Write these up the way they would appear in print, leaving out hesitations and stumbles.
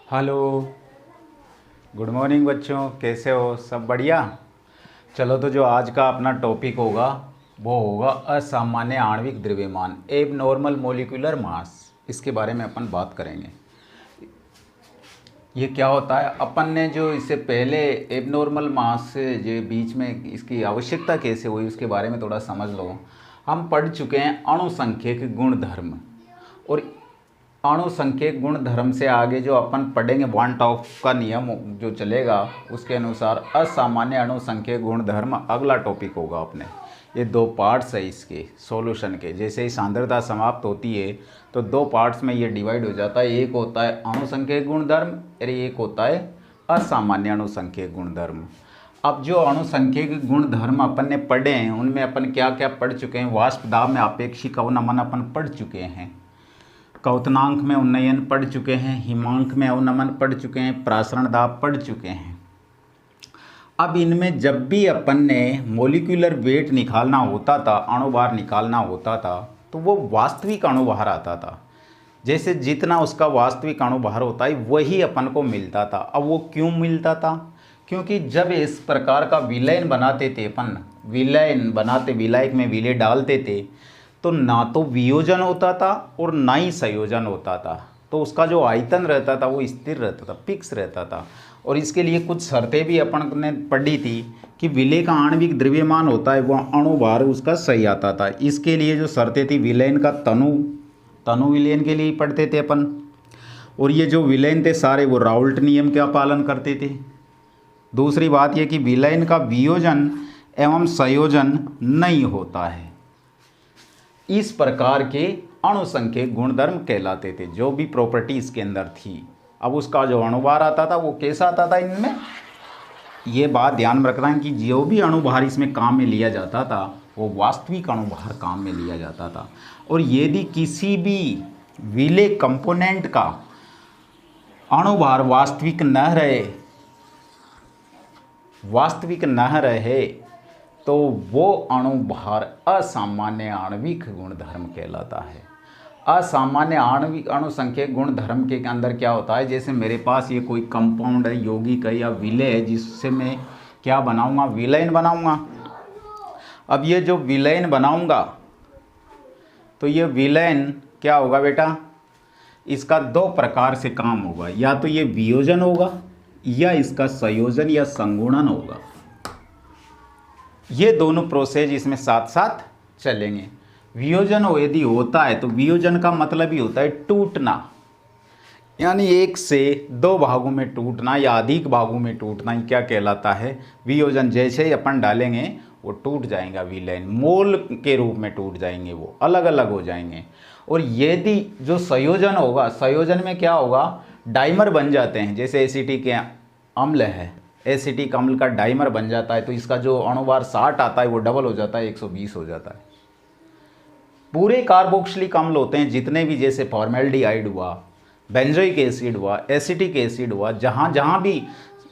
Hello. Good morning बच्चों, कैसे हो? सब बढ़िया। चलो, तो जो आज का अपना टॉपिक होगा वो होगा असामान्य आणविक द्रव्यमान, एब नॉर्मल मोलिकुलर मास। इसके बारे में अपन बात करेंगे। ये क्या होता है, अपन ने जो इससे पहले एबनॉर्मल मास से जो बीच में इसकी आवश्यकता कैसे हुई उसके बारे में थोड़ा समझ लो। हम पढ़ चुके हैं अणुसंख्यक गुणधर्म, और अणुसंख्यक गुणधर्म से आगे जो अपन पढ़ेंगे वांट ऑफ का नियम जो चलेगा उसके अनुसार असामान्य अणुसंख्यक गुणधर्म अगला टॉपिक होगा अपने। ये दो पार्ट्स है इसके सॉल्यूशन के। जैसे ही सांद्रता समाप्त होती है तो दो पार्ट्स में ये डिवाइड हो जाता है। एक होता है अणुसंख्यक गुणधर्म और एक होता है असामान्य अणुसंख्यक गुणधर्म। अब जो अणुसंख्यक गुणधर्म अपन ने पढ़े हैं उनमें अपन क्या क्या पढ़ चुके हैं। वाष्प दाब में आपेक्षिक अवनमन अपन पढ़ चुके हैं, क्वथनांक में उन्नयन पढ़ चुके हैं, हिमांक में अवनमन पढ़ चुके हैं, प्रासरण दाब पढ़ चुके हैं। अब इनमें जब भी अपन ने मोलिकुलर वेट निकालना होता था, अणुभार निकालना होता था, तो वो वास्तविक अणुभार आता था। जैसे जितना उसका वास्तविक अणुभार होता है वही अपन को मिलता था। अब वो क्यों मिलता था? क्योंकि जब इस प्रकार का विलयन बनाते थे अपन, विलयन बनाते, विलायक में विलय डालते थे, तो ना तो वियोजन होता था और ना ही संयोजन होता था। तो उसका जो आयतन रहता था वो स्थिर रहता था, फिक्स रहता था। और इसके लिए कुछ शर्तें भी अपन ने पढ़ी थी कि विलय का आणविक द्रव्यमान होता है वह अणुभार उसका सही आता था। इसके लिए जो शर्तें थी, विलयन का तनु विलयन के लिए पढ़ते थे अपन। और ये जो विलयन थे सारे वो राउल्ट नियम का पालन करते थे। दूसरी बात यह कि विलयन का वियोजन एवं संयोजन नहीं होता है। इस प्रकार के अणुसंख्यक गुणधर्म कहलाते थे, जो भी प्रॉपर्टी इसके अंदर थी। अब उसका जो अणुभार आता था वो कैसा आता था इनमें, ये बात ध्यान में रखना है कि जो भी अणुभार इसमें काम में लिया जाता था वो वास्तविक अणुभार काम में लिया जाता था। और यदि किसी भी विलय कंपोनेंट का अणुभार वास्तविक न रहे तो वो अणुभार असामान्य आणविक गुणधर्म कहलाता है। असामान्य आणविक अणुसंख्यक गुणधर्म के अंदर क्या होता है, जैसे मेरे पास ये कोई कंपाउंड है, यौगिक है या विलय है, जिससे मैं क्या बनाऊंगा, विलयन बनाऊंगा। अब ये जो विलयन बनाऊंगा तो ये विलयन क्या होगा बेटा, इसका दो प्रकार से काम होगा। या तो ये वियोजन होगा या इसका संयोजन या संगुणन होगा। ये दोनों प्रोसेस इसमें साथ साथ चलेंगे। वियोजन यदि होता है तो वियोजन का मतलब ही होता है टूटना, यानी एक से दो भागों में टूटना या अधिक भागों में टूटना ही क्या कहलाता है, वियोजन। जैसे ही अपन डालेंगे वो टूट जाएगा, विलयन मोल के रूप में टूट जाएंगे, वो अलग अलग हो जाएंगे। और यदि जो संयोजन होगा, संयोजन में क्या होगा, डाइमर बन जाते हैं। जैसे एसिटिक अम्ल है, एसिटिक अम्ल का डाइमर बन जाता है तो इसका जो अणुभार 60 आता है वो डबल हो जाता है, 120 हो जाता है। पूरे कार्बोक्सिलिक अम्ल होते हैं जितने भी, जैसे फॉर्मेल्डिहाइड हुआ, बेंजोइक एसिड हुआ, एसिटिक एसिड हुआ, जहाँ जहाँ भी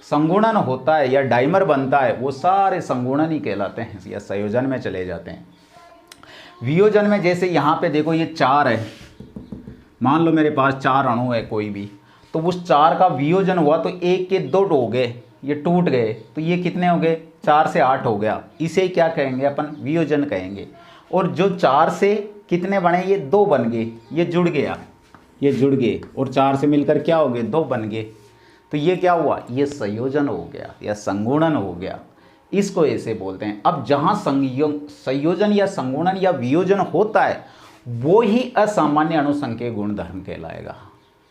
संगुणन होता है या डाइमर बनता है वो सारे संगुणन ही कहलाते हैं या संयोजन में चले जाते हैं। वियोजन में जैसे यहाँ पे देखो ये 4 है, मान लो मेरे पास 4 अणु है कोई भी, तो उस 4 का वियोजन हुआ तो एक के 2 हो गए, ये टूट गए, तो ये कितने हो गए, 4 से 8 हो गया। इसे क्या कहेंगे अपन, वियोजन कहेंगे। और जो 4 से कितने बने, ये 2 बन गए, ये जुड़ गया, ये जुड़ गए और 4 से मिलकर क्या हो गए, 2 बन गए। तो ये क्या हुआ, ये संयोजन हो गया या संगुणन हो गया, इसको ऐसे बोलते हैं। अब जहाँ संयोजन या संगुणन या वियोजन होता है वो ही असामान्य अणुसंख्यक गुणधर्म कहलाएगा।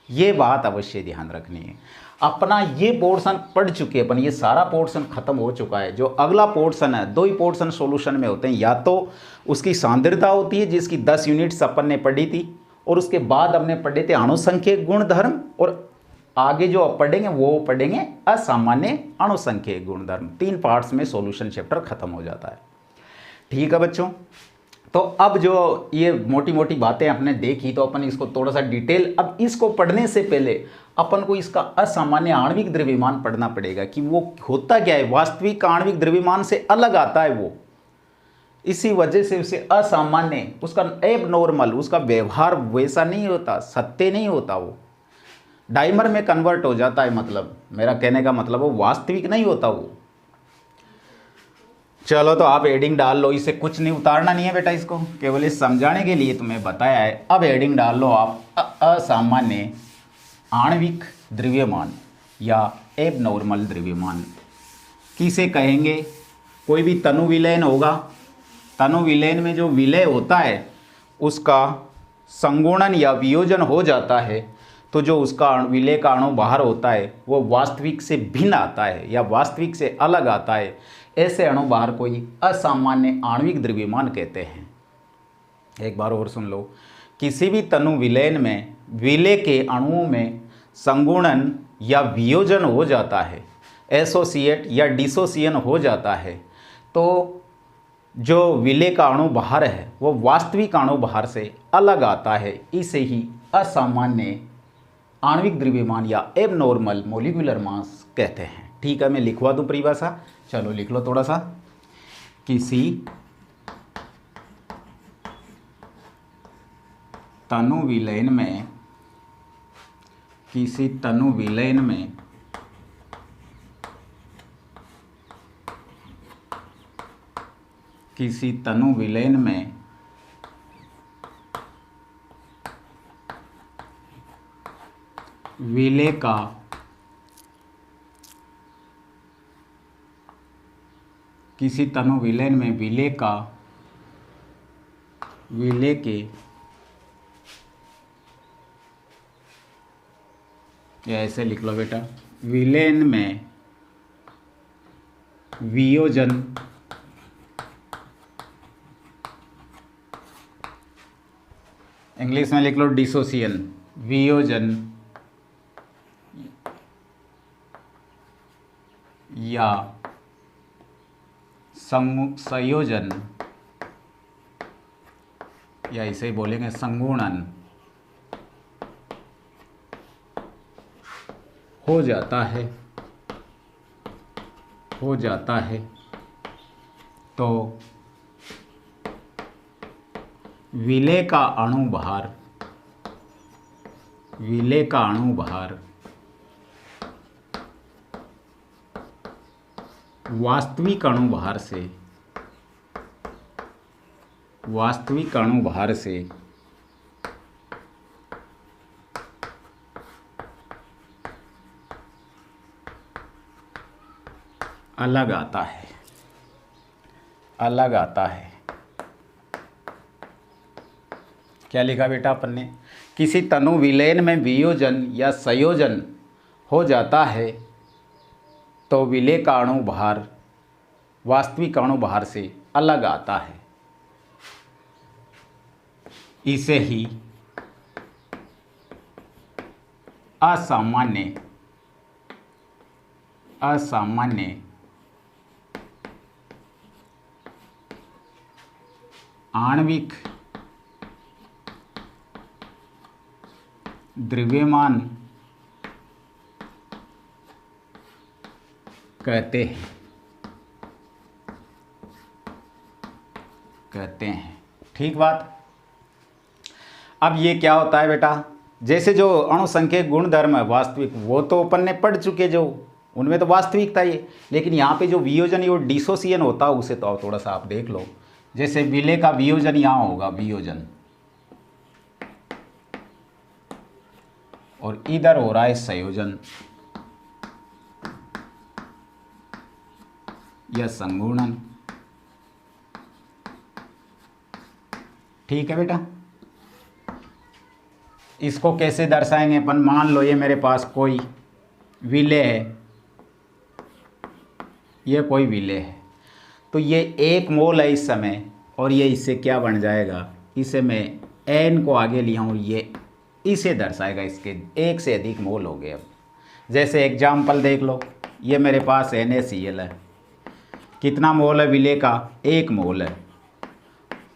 ये बात अवश्य ध्यान रखनी है। अपना ये पोर्शन पढ़ चुके अपन, ये सारा पोर्शन खत्म हो चुका है। जो अगला पोर्शन है, 2 ही पोर्शन सॉल्यूशन में होते हैं। या तो उसकी सांद्रता होती है जिसकी 10 यूनिट्स अपन ने पढ़ी थी, और उसके बाद हमने पढ़े थे अणुसंख्यक गुणधर्म, और आगे जो अब पढ़ेंगे वो पढ़ेंगे असामान्य अणुसंख्यक गुणधर्म। 3 पार्ट्स में सॉल्यूशन चैप्टर खत्म हो जाता है। ठीक है बच्चों, तो अब जो ये मोटी मोटी बातें आपने देखी तो अपन इसको थोड़ा सा डिटेल, अब इसको पढ़ने से पहले अपन को इसका असामान्य आणविक द्रव्यमान पढ़ना पड़ेगा कि वो होता क्या है, वास्तविक आणविक द्रव्यमान से अलग आता है वो। इसी वजह से उसे असामान्य, उसका एब नॉर्मल, उसका व्यवहार वैसा नहीं होता, सत्य नहीं होता वो। डाइमर में कन्वर्ट हो जाता है, मतलब मेरा कहने का मतलब वो वास्तविक नहीं होता वो। चलो तो आप एडिंग डाल लो, इसे कुछ नहीं उतारना नहीं है बेटा, इसको केवल इस समझाने के लिए तुम्हें बताया है। अब एडिंग डाल लो आप असामान्य आणविक द्रव्यमान या एबनॉर्मल द्रव्यमान किसे कहेंगे। कोई भी तनु विलयन होगा, तनु विलयन में जो विलय होता है उसका संगुणन या वियोजन हो जाता है, तो जो उसका विलय का अणु बाहर होता है वो वास्तविक से भिन्न आता है या वास्तविक से अलग आता है। ऐसे अणु बाहर कोई असामान्य आणविक द्रव्यमान कहते हैं। एक बार और सुन लो, किसी भी तनु विलयन में विलय के अणुओं में संगुणन या वियोजन हो जाता है, एसोसिएट या डिसोसिएशन हो जाता है, तो जो विलय का अणु बाहर है वो वास्तविक अणु बाहर से अलग आता है। इसे ही असामान्य आणविक द्रव्यमान या एबनॉर्मल मोलिकुलर मास कहते हैं। ठीक है, मैं लिखवा दूं परिभाषा, चलो लिख लो थोड़ा सा। किसी तनु विलयन में, किसी तनु विलयन में किसी तनु विलयन में विलय का किसी तनु विलयन में विलय के या ऐसे लिख लो बेटा, विलयन में वियोजन इंग्लिश में लिख लो डिसोसिएशन, वियोजन या संयोजन या इसे बोलेंगे संगुणन हो जाता है तो विलय का अणु बाहर वास्तविक अणु बाहर से अलग आता है। क्या लिखा बेटा अपन ने? किसी तनु विलयन में वियोजन या संयोजन हो जाता है तो विलय का अणु बाहर वास्तविक अणु बाहर से अलग आता है। इसे ही असामान्य आणविक द्रव्यमान कहते हैं। ठीक बात। अब ये क्या होता है बेटा, जैसे जो अणुसंख्यक गुणधर्म है वास्तविक, वो तो अपन ने पढ़ चुके, जो उनमें तो वास्तविकता ये, लेकिन यहाँ पे जो वियोजन और डिसोसिएशन होता है उसे तो थोड़ा सा आप देख लो। जैसे विलय का वियोजन यहाँ होगा, वियोजन, और इधर हो रहा है संयोजन या संगुणन। ठीक है बेटा, इसको कैसे दर्शाएंगे अपन? मान लो ये मेरे पास कोई विलय है, ये कोई विलय है, तो ये 1 मोल है इस समय, और ये इससे क्या बन जाएगा, इसे मैं n को आगे लिया हूँ, ये इसे दर्शाएगा, इसके 1 से अधिक मोल हो गए। अब जैसे एग्जाम्पल देख लो, ये मेरे पास NaCl है, कितना मोल है विलय का? 1 मोल है,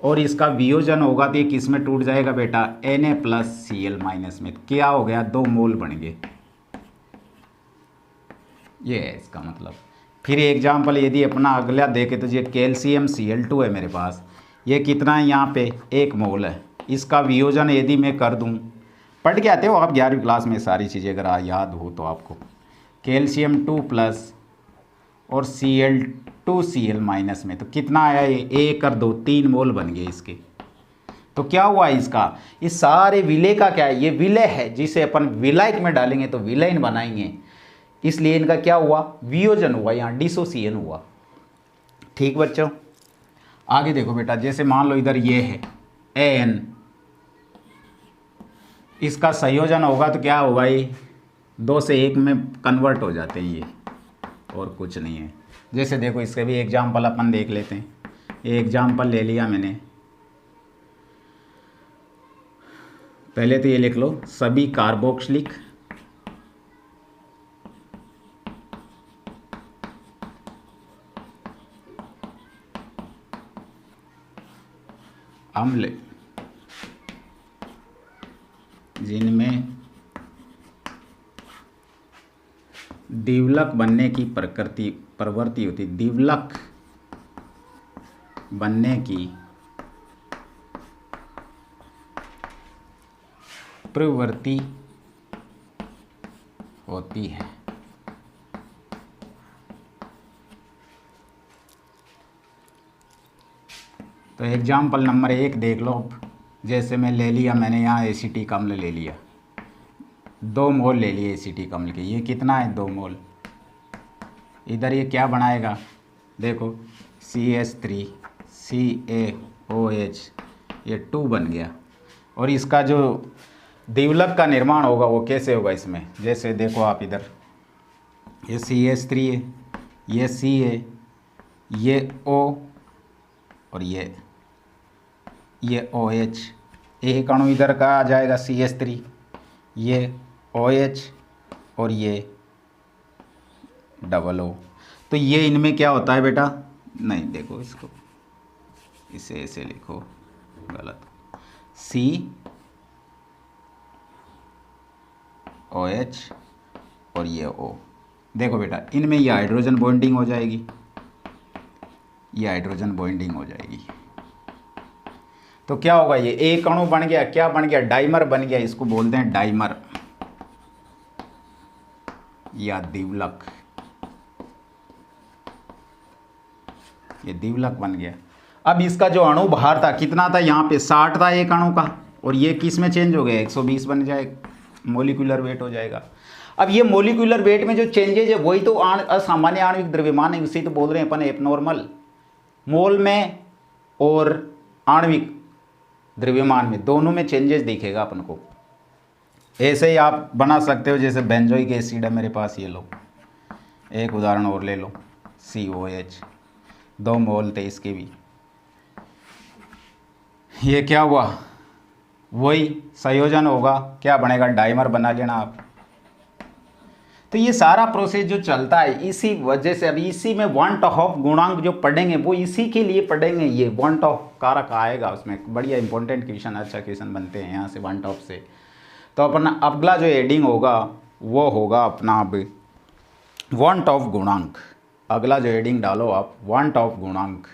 और इसका वियोजन होगा तो ये किस में टूट जाएगा बेटा? Na+Cl- में। क्या हो गया? 2 मोल बन गए। ये है इसका मतलब। फिर एग्जाम्पल यदि अपना अगला देखें तो ये कैल्शियम Cl2 है मेरे पास, ये कितना है यहाँ पे? 1 मोल है। इसका वियोजन यदि मैं कर दूँ पढ़ के आते हो आप 11वीं क्लास में सारी चीज़ें, अगर याद हो तो आपको। कैल्शियम 2+ और Cl2Cl- में तो कितना आया ये, 1 और 2 3 मोल बन गए इसके। तो क्या हुआ इसका, इस सारे विलय का क्या है, ये विलय है जिसे अपन विलायक में डालेंगे तो विलयन बनाएंगे, इसलिए इनका क्या हुआ, वियोजन हुआ, यहाँ डिसोसिएशन हुआ। ठीक बच्चों, आगे देखो बेटा, जैसे मान लो इधर ये है एन, इसका संयोजन होगा तो क्या होगा, ये 2 से 1 में कन्वर्ट हो जाते हैं ये, और कुछ नहीं है। जैसे देखो इसके भी एग्जाम्पल अपन देख लेते हैं। ये एग्जाम्पल ले लिया मैंने, पहले तो ये लिख लो, सभी कार्बोक्सिलिक अम्ल जिनमें द्विलक बनने की प्रवृत्ति होती, द्विलक बनने की प्रवृत्ति होती है। तो एग्जाम्पल नंबर 1 देख लो, जैसे मैं ले लिया, मैंने यहाँ एसिटिक अम्ल ले लिया, 2 मोल ले लिए एसिटिक अम्ल के, ये कितना है 2 मोल। इधर ये क्या बनाएगा, देखो CH3 CaOH, ये 2 बन गया। और इसका जो द्विलक का निर्माण होगा वो कैसे होगा इसमें, जैसे देखो आप इधर, ये CH3 है, ये C है, ये O और ये OH, एक अणु इधर का आ जाएगा CH3, ये OH और ये O। तो ये इनमें क्या होता है बेटा, नहीं देखो इसको, इसे ऐसे लिखो, गलत, COH और ये O। देखो बेटा इनमें ये हाइड्रोजन बॉन्डिंग हो जाएगी, ये हाइड्रोजन बॉन्डिंग हो जाएगी। तो क्या होगा, ये एक अणु बन गया, क्या बन गया, डाइमर बन गया, इसको बोलते हैं डाइमर या द्विलक, ये द्विलक बन गया। अब इसका जो अणु भार था कितना था, यहाँ पे 60 था एक अणु का, और ये किस में चेंज हो गया, 120 बन जाए, मोलिकुलर वेट हो जाएगा। अब ये मोलिकुलर वेट में जो चेंजेज है वही तो असामान्य आणविक द्रव्यमान है, उसी तो बोल रहे हैं अपन एबनॉर्मल। मोल में और आणविक द्रव्यमान में दोनों में चेंजेस दिखेगा अपन को। ऐसे ही आप बना सकते हो, जैसे बेंजोइक एसिड है मेरे पास, ये लो एक उदाहरण और ले लो, COH 2 मोल थे इसके भी, ये क्या हुआ, वही संयोजन होगा, क्या बनेगा, डाइमर बना लेना आप। तो ये सारा प्रोसेस जो चलता है इसी वजह से, अभी इसी में वन ऑफ गुणांक जो पढ़ेंगे वो इसी के लिए पढ़ेंगे, ये वन ऑफ कारक आएगा उसमें, बढ़िया इंपॉर्टेंट क्वेश्चन, अच्छा क्वेश्चन बनते हैं यहाँ से वन ऑफ से। तो अपना अगला जो हेडिंग होगा वो होगा अपना अब वन ऑफ गुणांक, अगला जो हेडिंग डालो आप, वन ऑफ गुणांक।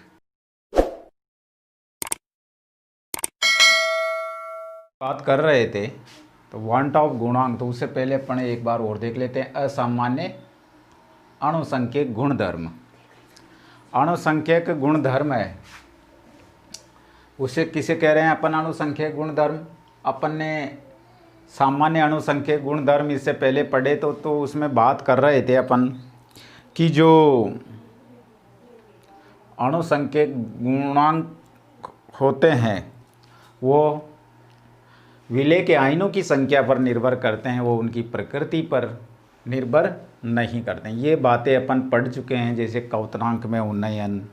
बात कर रहे थे तो वन ऑफ गुणांक, तो उससे पहले अपन एक बार और देख लेते हैं असामान्य अणुसंख्यक गुणधर्म। अणुसंख्यक गुणधर्म है, उसे किसे कह रहे हैं अपन, अणुसंख्यक गुणधर्म। अपन ने सामान्य अणुसंख्यक गुणधर्म इससे पहले पढ़े तो उसमें बात कर रहे थे अपन कि जो अणुसंख्यक गुणांक होते हैं वो विलय के आयनों की संख्या पर निर्भर करते हैं, वो उनकी प्रकृति पर निर्भर नहीं करते हैं। ये बातें अपन पढ़ चुके हैं, जैसे क्वथनांक में उन्नयन,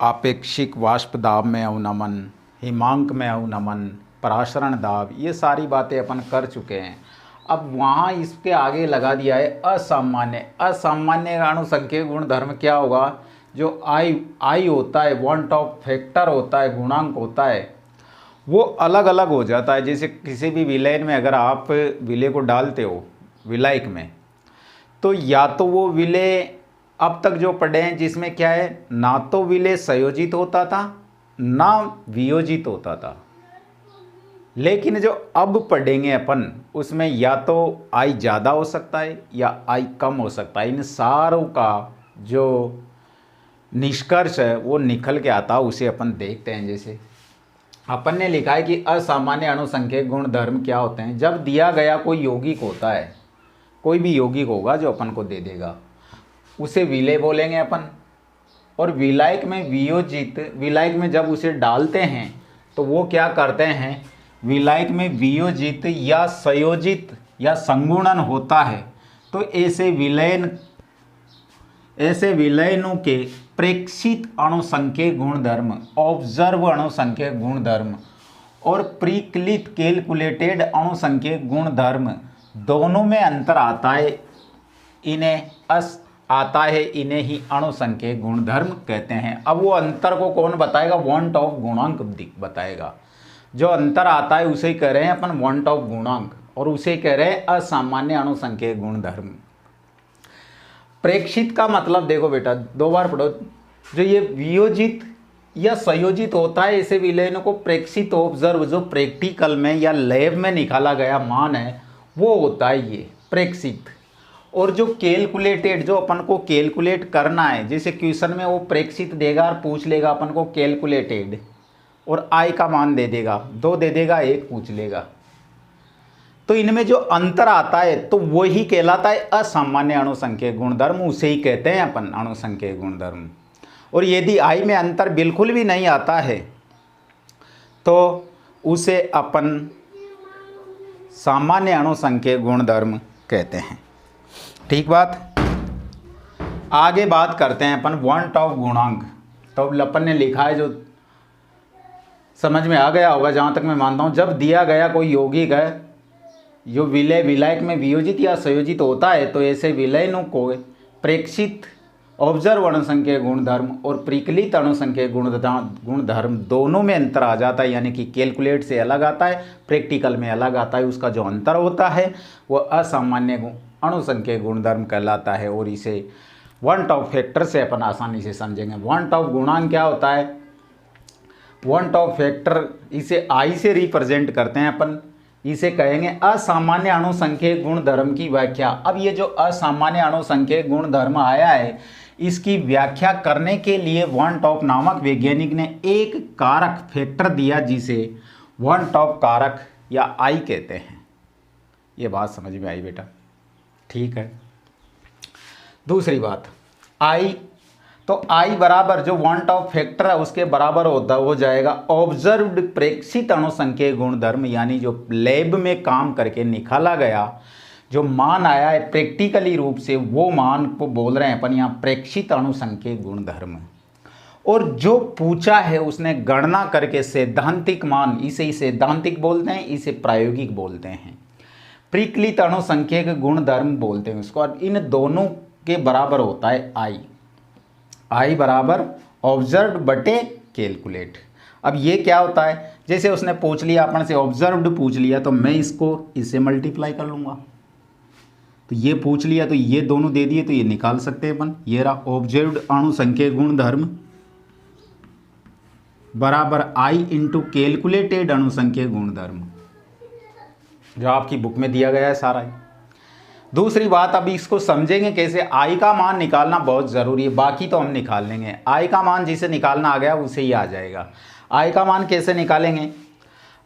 आपेक्षिक वाष्प दाब में अवनमन, हिमांक में अवनमन, पराशरण दाब, ये सारी बातें अपन कर चुके हैं। अब वहाँ इसके आगे लगा दिया है असामान्य। असामान्य अणुसंख्यक गुणधर्म क्या होगा, जो आई होता है, वन ऑफ फैक्टर होता है, गुणांक होता है, वो अलग अलग हो जाता है। जैसे किसी भी विलयन में अगर आप विलय को डालते हो विलायक में, तो या तो वो विलय अब तक जो पढ़े हैं जिसमें क्या है, ना तो विलय संयोजित होता था ना वियोजित होता था, लेकिन जो अब पढ़ेंगे अपन उसमें या तो आई ज़्यादा हो सकता है या आई कम हो सकता है। इन सारों का जो निष्कर्ष है वो निकल के आता है, उसे अपन देखते हैं। जैसे अपन ने लिखा है कि असामान्य अणुसंख्यक गुण धर्म क्या होते हैं। जब दिया गया कोई यौगिक होता है, कोई भी यौगिक होगा जो अपन को दे देगा, उसे विलेय बोलेंगे अपन। और विलायक में वियोजित, विलायक में जब उसे डालते हैं तो वो क्या करते हैं, विलायक में वियोजित या संयोजित या संगुणन होता है। तो ऐसे विलयनों के प्रेक्षित अणुसंख्यक गुणधर्म, ऑब्जर्व अणुसंख्यक गुणधर्म और प्रीक्लित कैलकुलेटेड अणुसंख्यक गुणधर्म दोनों में अंतर आता है। इन्हें ही अणुसंख्यक गुणधर्म कहते हैं। अब वो अंतर को कौन बताएगा, वांट ऑफ गुणांक बताएगा। जो अंतर आता है उसे कह रहे हैं अपन वांट ऑफ गुणांक, और उसे कह रहे हैं असामान्य अणुसंख्यक गुणधर्म। प्रेक्षित का मतलब देखो बेटा, 2 बार पढ़ो। जो ये वियोजित या संयोजित होता है, ऐसे विलयनों को प्रेक्षित ऑब्जर्व, जो प्रैक्टिकल में या लैब में निकाला गया मान है वो होता है ये प्रेक्षित। और जो कैलकुलेटेड, जो अपन को कैलकुलेट करना है, जैसे क्वेश्चन में वो प्रेक्षित देगा और पूछ लेगा अपन को कैलकुलेटेड, और आई का मान दे देगा, 2 दे देगा, 1 पूछ लेगा। तो इनमें जो अंतर आता है तो वही कहलाता है असामान्य अणुसंख्यक गुणधर्म, उसे ही कहते हैं अपन अणुसंख्यक गुणधर्म। और यदि आई में अंतर बिल्कुल भी नहीं आता है तो उसे अपन सामान्य अणुसंख्यक गुणधर्म कहते हैं। ठीक बात। आगे बात करते हैं अपन वांट ऑफ गुणांक। तो अपन ने लिखा है, जो समझ में आ गया होगा जहाँ तक मैं मानता हूँ। जब दिया गया कोई यौगिक है जो विलायक में वियोजित या संयोजित होता है, तो ऐसे विलयनों को प्रेक्षित ऑब्जर्व अणुसंख्यक गुणधर्म और प्रीक्लित अणुसंख्यक गुणधर्म दोनों में अंतर आ जाता है। यानी कि कैलकुलेट से अलग आता है, प्रैक्टिकल में अलग आता है। उसका जो अंतर होता है वो असामान्य अणुसंख्यक गुणधर्म कहलाता है। और इसे वांट ऑफ फैक्टर से अपन आसानी से समझेंगे। वांट ऑफ गुणांक क्या होता है, वांट ऑफ फैक्टर इसे आई से रिप्रेजेंट करते हैं अपन। इसे कहेंगे असामान्य अणुसंख्यक गुणधर्म की व्याख्या। अब ये जो असामान्य अणुसंख्यक गुणधर्म आया है, इसकी व्याख्या करने के लिए वांट ऑफ नामक वैज्ञानिक ने एक कारक फैक्टर दिया, जिसे वांट ऑफ कारक या आई कहते हैं। ये बात समझ में आई बेटा? ठीक है। दूसरी बात, आई, तो आई बराबर जो वांट ऑफ फैक्टर है उसके बराबर हो जाएगा ऑब्जर्व्ड प्रेक्षित अणुसंख्यक गुणधर्म। यानी जो लैब में काम करके निकाला गया जो मान आया है प्रैक्टिकली रूप से, वो मान को बोल रहे हैं अपन यहाँ प्रेक्षित अणुसंख्यक गुणधर्म। और जो पूछा है उसने गणना करके सैद्धांतिक मान, इसे ही सैद्धांतिक बोलते हैं, इसे प्रायोगिक बोलते हैं, प्रीक्लित अणुसंख्यक गुणधर्म बोलते हैं उसको। और इन दोनों के बराबर होता है आई। आई बराबर ऑब्जर्व्ड बटे कैलकुलेट। अब ये क्या होता है, जैसे उसने पूछ लिया अपन से, ऑब्जर्व्ड पूछ लिया, तो मैं इसको इससे मल्टीप्लाई कर लूँगा। तो ये पूछ लिया तो ये दोनों दे दिए, तो ये निकाल सकते हैं अपन। ये रहा ऑब्जर्व्ड अणुसंख्यक गुणधर्म बराबर आई इंटू कैलकुलेटेड अणुसंख्यक गुणधर्म, जो आपकी बुक में दिया गया है सारा ही। दूसरी बात, अब इसको समझेंगे कैसे। आई का मान निकालना बहुत ज़रूरी है, बाकी तो हम निकाल लेंगे। आई का मान जिसे निकालना आ गया उसे ही आ जाएगा। आई का मान कैसे निकालेंगे,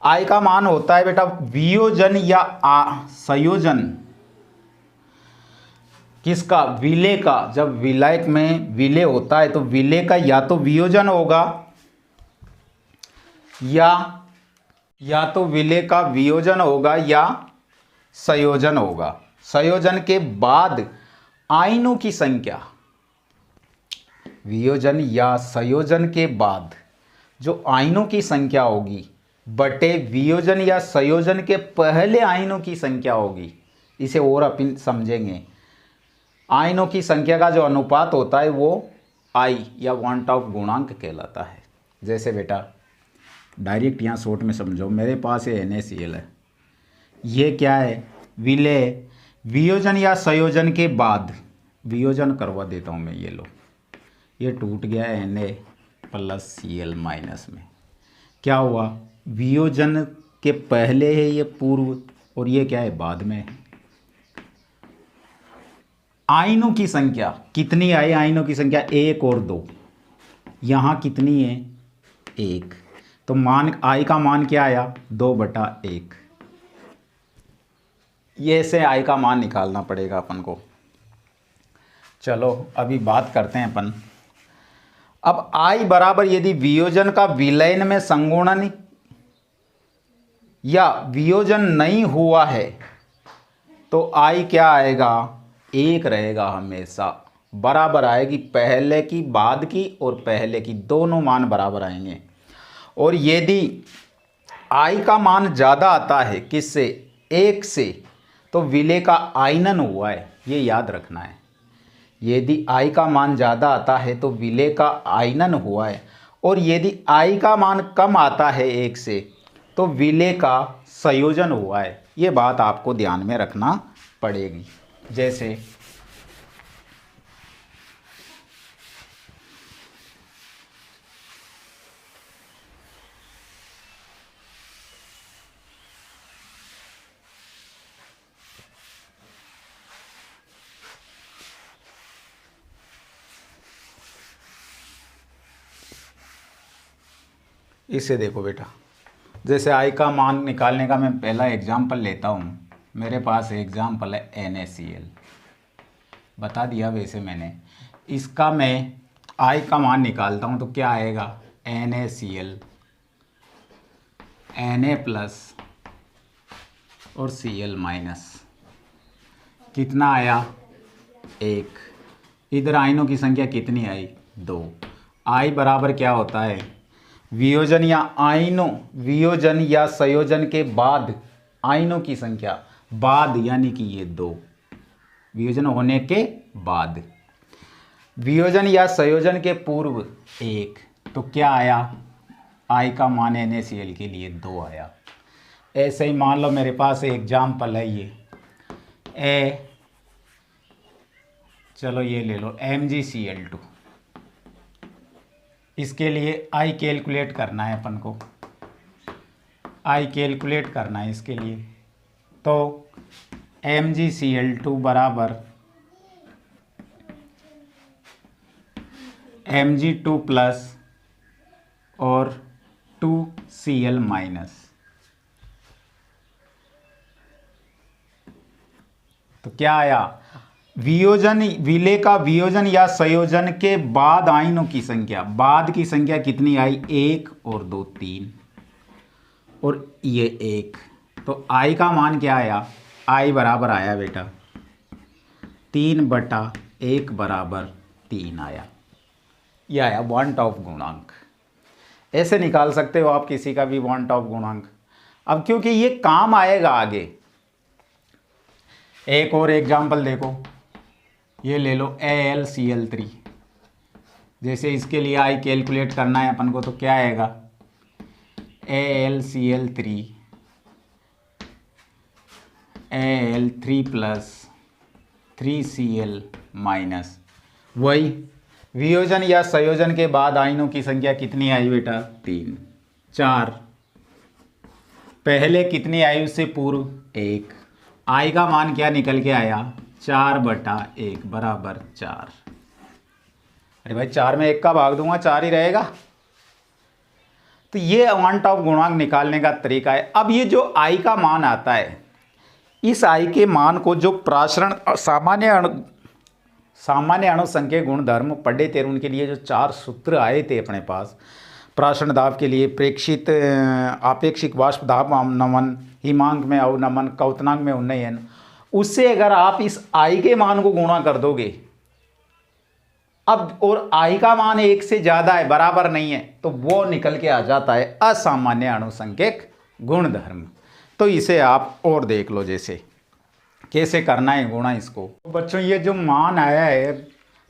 आई का मान होता है बेटा वियोजन या संयोजन किसका, विलेय का। जब विलायक में विलेय होता है तो विलेय का या तो वियोजन होगा या तो विलेय का वियोजन होगा या संयोजन होगा। संयोजन के बाद आयनों की संख्या, वियोजन या संयोजन के बाद जो आयनों की संख्या होगी बटे वियोजन या संयोजन के पहले आयनों की संख्या होगी। इसे और अपन समझेंगे। आयनों की संख्या का जो अनुपात होता है वो आई या वांट ऑफ गुणांक कहलाता है। जैसे बेटा डायरेक्ट यहाँ शॉर्ट में समझो, मेरे पास ये NaCl है, ये क्या है, विलेय वियोजन या संयोजन के बाद, वियोजन करवा देता हूँ मैं, ये लो, ये टूट गया है Na+Cl- में। क्या हुआ, वियोजन कि पहले है ये पूर्व और ये क्या है बाद में है। आयनों की संख्या कितनी आई, आयनों की संख्या 1 और 2, यहाँ कितनी है 1, तो मान आई का मान क्या आया 2/1। ये से आई का मान निकालना पड़ेगा अपन को। चलो अभी बात करते हैं अपन। अब आई बराबर यदि वियोजन का विलयन में संगुणन या वियोजन नहीं हुआ है तो आई क्या आएगा 1 रहेगा, हमेशा बराबर आएगी, पहले की बाद की और पहले की दोनों मान बराबर आएंगे। और यदि आई का मान ज़्यादा आता है किससे 1 से तो विलय का आयनन हुआ है, ये याद रखना है। यदि आई का मान ज़्यादा आता है तो विलय का आयनन हुआ है, और यदि आई का मान कम आता है 1 से तो विलय का संयोजन हुआ है। ये बात आपको ध्यान में रखना पड़ेगी। जैसे इसे देखो बेटा, जैसे आई का मान निकालने का मैं पहला एग्जाम्पल लेता हूँ। मेरे पास एग्जाम्पल है NaCl, बता दिया वैसे मैंने। इसका मैं आई का मान निकालता हूँ तो क्या आएगा NaCl Na+ और Cl-, कितना आया 1। इधर आयनों की संख्या कितनी आई 2। आई बराबर क्या होता है वियोजन या आयनों, वियोजन या संयोजन के बाद आयनों की संख्या, बाद यानी कि ये 2, वियोजन होने के बाद। वियोजन या संयोजन के पूर्व 1, तो क्या आया आई का मान NaCl के लिए 2 आया। ऐसे ही मान लो मेरे पास एग्जाम्पल है ये चलो ये ले लो MgCl2। इसके लिए आई कैलकुलेट करना है अपन को, आई कैलकुलेट करना है इसके लिए। तो MgCl2 बराबर Mg2+ और 2Cl-। तो क्या आया वियोजन, विलय का वियोजन या संयोजन के बाद आयनों की संख्या, बाद की संख्या कितनी आई 1 और 2 3 और ये 1, तो आई का मान क्या आया आई बराबर आया बेटा 3/1 बराबर 3 आया। यह आया वांट ऑफ गुणांक। ऐसे निकाल सकते हो आप किसी का भी वांट ऑफ गुणांक। अब क्योंकि ये काम आएगा आगे, एक और एग्जाम्पल देखो, ये ले लो AlCl3। जैसे इसके लिए आई कैलकुलेट करना है अपन को तो क्या आएगा AlCl3 Al3+ 3Cl-। वही वियोजन या संयोजन के बाद आयनों की संख्या कितनी आई बेटा 3 4, पहले कितनी आई उससे पूर्व 1। आई का मान क्या निकल के आया 4/1 बराबर 4। अरे भाई 4 में 1 का भाग दूंगा 4 ही रहेगा। तो ये वांट ऑफ गुणांक निकालने का तरीका है। अब ये जो आई का मान आता है, इस आई के मान को जो प्रासरण सामान्य अणुसंख्यक गुणधर्म पढ़े थे, उनके लिए जो 4 सूत्र आए थे अपने पास, प्रासरण दाब के लिए प्रेक्षित आपेक्षिक वाष्प दाब नमन, हिमांक में अवनमन, क्वथनांक में उन्नयन, उससे अगर आप इस आई के मान को गुणा कर दोगे, अब और आई का मान 1 से ज़्यादा है, बराबर नहीं है, तो वो निकल के आ जाता है असामान्य अणुसंख्यक गुणधर्म। तो इसे आप और देख लो जैसे कैसे करना है गुणा इसको। तो बच्चों ये जो मान आया है,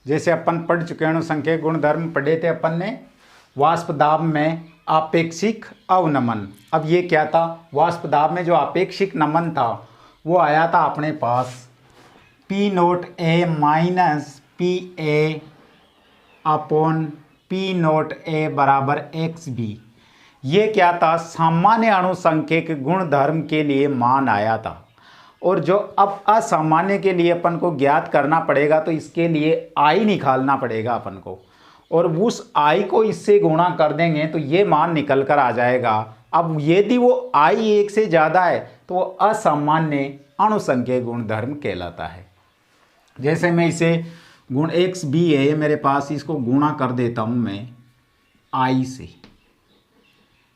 जैसे अपन पढ़ चुके हैं अणुसंख्यक गुणधर्म पढ़े थे अपन ने वाष्प दाब में आपेक्षिक अवनमन। अब ये क्या था, वाष्प दाब में जो आपेक्षिक नमन था वो आया था अपने पास P0A minus PA upon P0A बराबर XB। ये क्या था, सामान्य अणुसंख्यक गुणधर्म के लिए मान आया था। और जो अब असामान्य के लिए अपन को ज्ञात करना पड़ेगा, तो इसके लिए आई निकालना पड़ेगा अपन को, और उस आई को इससे गुणा कर देंगे तो ये मान निकल कर आ जाएगा। अब यदि वो आई 1 से ज़्यादा है तो वो असामान्य अणुसंख्यक गुणधर्म कहलाता है। जैसे मैं इसे गुण एक्स बी है ये मेरे पास, इसको गुणा कर देता हूँ मैं आई से,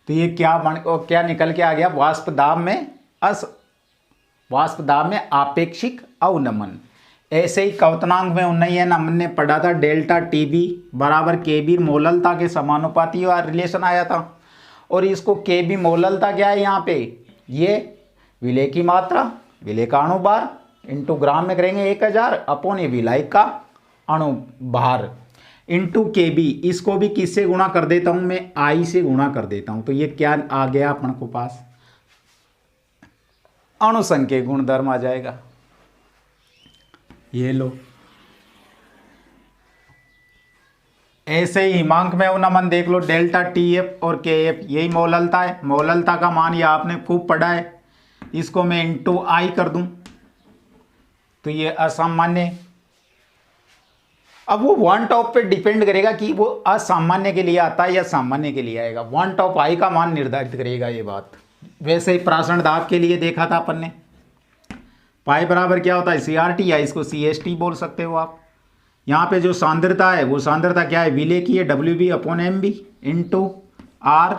तो ये क्या निकल के आ गया, वाष्प दाब में आपेक्षिक अवनमन। ऐसे ही क्वथनांक में उन्नयन हमने पढ़ा था, डेल्टा टीबी बराबर केबी मोललता के समानुपाती और रिलेशन आया था। और इसको केबी मोललता क्या है यहाँ पे, ये विलेय की मात्रा, विलेय का अणुभार इंटू ग्राम में करेंगे 1000 अपॉन ये विलायक का अणुभार इंटू केबी। इसको भी किससे गुणा कर देता हूँ मैं, आई से गुणा कर देता हूँ। तो ये क्या आ गया अपन को पास, अणुसंख्यक गुणधर्म आ जाएगा। ये लो, ऐसे ही हिमांक में अवनमन देख लो, डेल्टा टी एफ और के एफ, यही मोललता है। मोललता का मान ये आपने खूब पढ़ा है, इसको मैं इंटू आई कर दूं तो ये असामान्य। अब वो वन टॉप पे डिपेंड करेगा कि वो असामान्य के लिए आता है या सामान्य के लिए आएगा, वन टॉप आई का मान निर्धारित करेगा ये बात। वैसे ही प्रासरण दाब के लिए देखा था अपन ने, पाई बराबर क्या होता है CRT, या इसको CST बोल सकते हो आप। यहाँ पे जो सांद्रता है वो सांद्रता क्या है, विलेय की है, WB upon MB into R,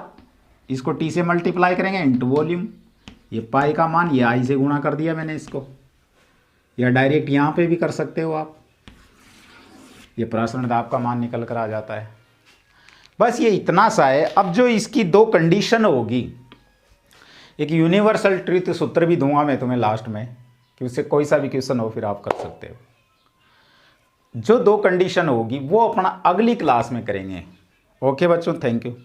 इसको T से मल्टीप्लाई करेंगे इंटू वॉल्यूम। ये पाई का मान ये आई से गुणा कर दिया मैंने इसको, या डायरेक्ट यहाँ पे भी कर सकते हो आप। ये प्रासरण दाब का मान निकल कर आ जाता है। बस ये इतना सा है। अब जो इसकी दो कंडीशन होगी, एक यूनिवर्सल ट्रुथ सूत्र भी दूंगा मैं तुम्हें लास्ट में, कि उससे कोई सा भी क्वेश्चन हो फिर आप कर सकते हो। जो दो कंडीशन होगी वो अपना अगली क्लास में करेंगे। ओके बच्चों, थैंक यू।